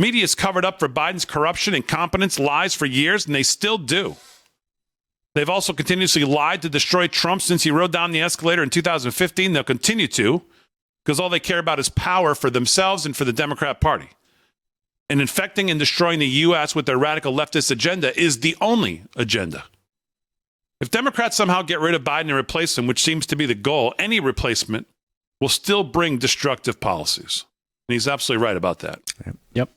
Media's covered up for Biden's corruption, incompetence, lies for years, and they still do. They've also continuously lied to destroy Trump since he rode down the escalator in 2015. They'll continue to, because all they care about is power for themselves and for the Democrat Party. And infecting and destroying the U.S. with their radical leftist agenda is the only agenda. If Democrats somehow get rid of Biden and replace him, which seems to be the goal, any replacement will still bring destructive policies. And he's absolutely right about that. Yep.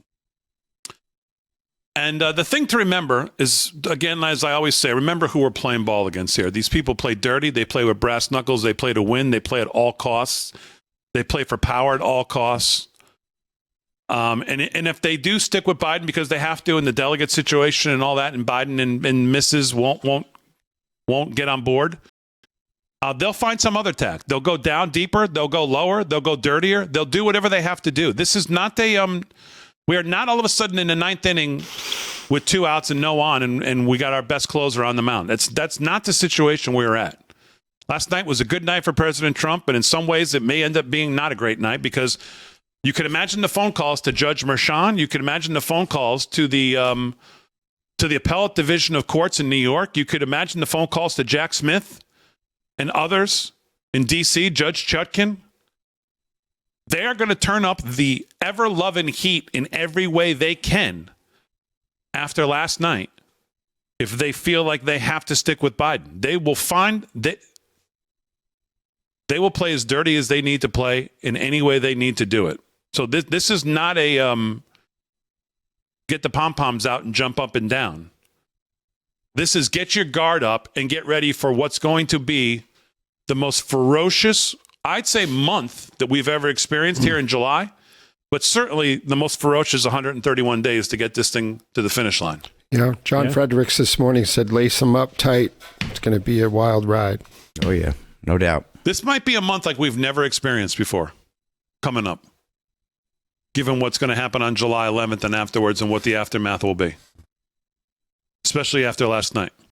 And the thing to remember is, again, as I always say, remember who we're playing ball against here. These people play dirty. They play with brass knuckles. They play to win. They play at all costs. They play for power at all costs. And if they do stick with Biden because they have to in the delegate situation and all that, and Biden and Mrs. won't get on board, they'll find some other tack. They'll go down deeper. They'll go lower. They'll go dirtier. They'll do whatever they have to do. This is not we are not all of a sudden in the ninth inning with 2 outs and no on, and we got our best closer on the mound. That's not the situation we're at. Last night was a good night for President Trump, but in some ways it may end up being not a great night because you could imagine the phone calls to Judge Merchan. You could imagine the phone calls to the Appellate Division of Courts in New York. You could imagine the phone calls to Jack Smith and others in D.C., Judge Chutkan. They are going to turn up the ever-loving heat in every way they can after last night if they feel like they have to stick with Biden. They will they will play as dirty as they need to play in any way they need to do it. So this is not a get the pom-poms out and jump up and down. This is get your guard up and get ready for what's going to be the most ferocious, I'd say, month that we've ever experienced here in July, but certainly the most ferocious 131 days to get this thing to the finish line. Yeah, John Fredericks this morning said, lace them up tight. It's going to be a wild ride. Oh, yeah, no doubt. This might be a month like we've never experienced before coming up, given what's going to happen on July 11th and afterwards and what the aftermath will be, especially after last night.